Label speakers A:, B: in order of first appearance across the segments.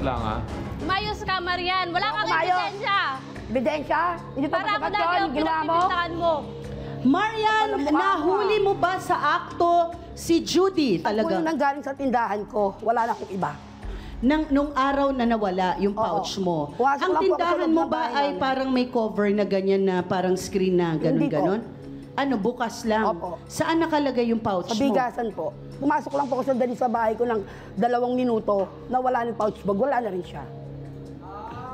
A: lang, ha?
B: Mayos ka, Marian. Wala kang
C: Kumayos.
B: ebidensya.
C: Ebidensya? Hindi pa
B: Para ako
C: masagat
B: lagi
C: yun,
B: ang
C: ginawa mo?
B: pinagbibintangan mo.
D: Marian,
C: Alam mo,
D: nahuli mo ba sa akto si Judith?
C: Kung yung
D: Talaga,
C: nanggaling sa tindahan ko, wala na akong iba.
D: nung araw na nawala yung
C: Oo.
D: pouch mo,
C: Pumasok
D: ang
C: lang po ako sa
D: tindahan
C: loob
D: mo
C: ng
D: ba
C: bahay
D: ay
C: namin.
D: parang may cover na ganyan na parang screen na
C: Hindi po.
D: ganon-ganon? Ano, bukas lang?
C: Opo.
D: Saan nakalagay yung pouch
C: Sa
D: mo?
C: bigasan po. Pumasok lang po ako sandali sa bahay ko ng 2 minuto na wala ng pouch bag. Wala na rin siya.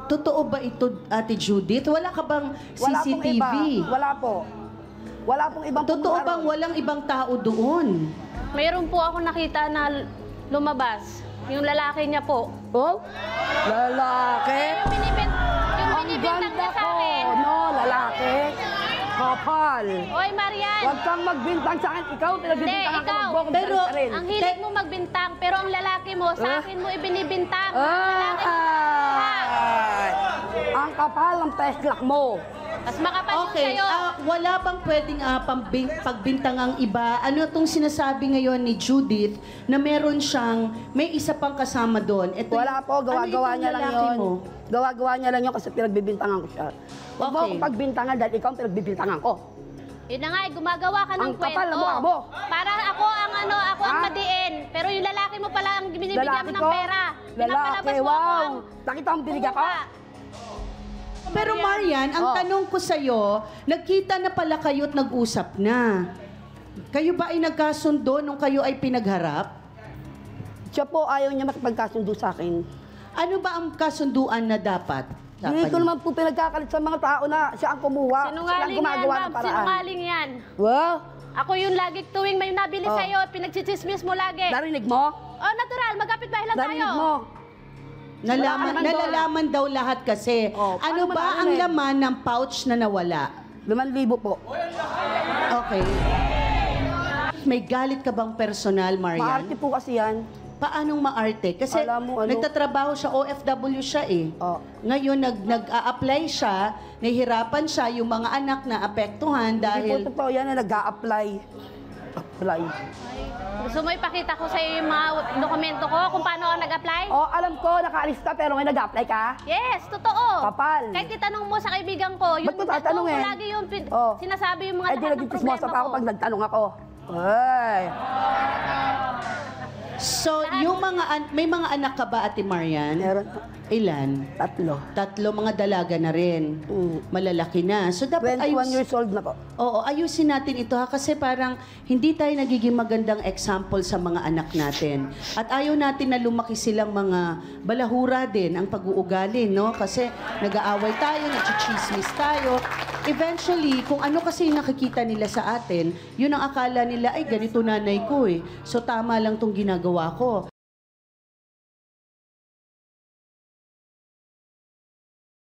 D: Totoo ba ito, Ate Judith? Wala ka bang
C: Wala pong
D: CCTV?
C: iba. Wala po. Wala pong ibang
D: Totoo
C: pumaroon.
D: bang walang ibang tao doon?
B: Mayroon po ako nakita na lumabas. Yung lalaki niya po.
C: Oh? Lalaki?
B: Yung
C: Ang
B: binibintang
C: ganda
B: niya sa
C: ko.
B: akin.
C: No, lalaki. Kapal.
B: Oy, Marian.
C: Huwag kang magbintang sa akin. Ikaw, pinagbibintang
B: Hindi, ikaw.
C: ako.
D: Pero,
C: Ka rin.
B: Ang hilig mo magbintang, pero ang lalaki mo, sa akin mo ibinibintang. Lalaki mo.
C: Ay! Ang kapal ng testlak mo.
B: Mas makapal yung
D: Okay,
B: sa'yo.
D: wala bang pwedeng pagbintang ang iba? Ano itong sinasabi ngayon ni Judith na meron siyang, may isa pang kasama doon? Ito
C: Wala po, gawa-gawa
D: ano
C: niya
D: itong
C: lang
D: lalaki
C: yun.
D: mo?
C: Gawa-gawa niya lang yun kasi pinagbibintangan ko siya. Huwag mo
D: Okay.
C: akong pagbintangan dahil ikaw ang pinagbibintangan ko.
B: Yun na nga, gumagawa ka ng
C: Ang
B: kwento.
C: kapal ng mukha mo.
B: Para ako ang
C: Ha?
B: madiin. Pero yung lalaki mo pala ang binibigyan
C: Lalaki
B: mo ng
C: ko?
B: pera.
C: Lalaki,
B: Pinapalabas mo
C: wow.
B: ang
C: Nakita mo binigyan ko?
B: mukha.
D: Pero Marian, ang
C: Oh.
D: tanong ko sa'yo, nagkita na pala kayo at nag-usap na. Kayo ba ay nagkasundo nung kayo ay pinagharap?
C: Siya po ayaw niya makipagkasundo sa akin.
D: Ano ba ang kasunduan na dapat?
C: Hindi ko naman po pinagkakalit sa mga tao na siya ang kumuha. Siya ang
B: Sinungaling yan,
C: gumagawa
B: ma'am.
C: ng paraan.
B: Sinungaling yan.
C: Wow,
B: Ako yung lagi tuwing may nabili
C: Oh.
B: sa'yo, pinagchichismis mo lagi.
C: narinig mo?
B: Oh, natural. Magkapit bahay lang tayo.
C: Narinig mo?
D: Nalalaman daw lahat kasi.
C: Oh,
D: ano
C: paano
D: ba ang
C: malaman?
D: laman ng pouch na nawala?
C: 5,000 po.
D: Okay. May galit ka bang personal, Marian?
C: Maarte po kasi yan.
D: Paanong maarte? Kasi
C: Alam mo, ano?
D: nagtatrabaho siya, OFW siya eh.
C: Oh.
D: Ngayon, nag-a-apply siya, nahihirapan siya, yung mga anak na apektuhan
C: Hindi
D: dahil...
C: po totoo yan na nag-a-apply. Apply.
B: Gusto mo ipakita ko sa'yo yung mga dokumento ko kung paano ako nag-apply?
C: Oh, alam ko, nakaalis ka pero ngayon nag-a-apply ka?
B: Yes, totoo.
C: Kapal.
B: Kahit itanong mo sa kaibigan ko,
C: Ba't mo tatanungin?
B: ko lagi yung
C: Oh.
B: sinasabi yung mga
C: Ay, di
B: lahat ng
C: naging
B: problema
C: chismosa pa ako
B: ko.
C: pag nagtanong ako. Ay.
D: So, yung may mga anak ka ba, Ate Marian?
C: Meron.
D: Ilan?
C: 3.
D: 3 mga dalaga na rin. Malalaki na. So, dapat
C: 21 years old na po.
D: Oo, ayusin natin ito ha kasi parang hindi tayo nagiging magandang example sa mga anak natin. At ayaw natin na lumaki silang mga balahura din ang pag-uugali, no? Kasi nag-aaway tayo, nagchichismis tayo. Eventually, kung ano kasi yung nakikita nila sa atin, yun ang akala nila, ay ganito nanay ko eh. So tama lang tong ginagawa ko.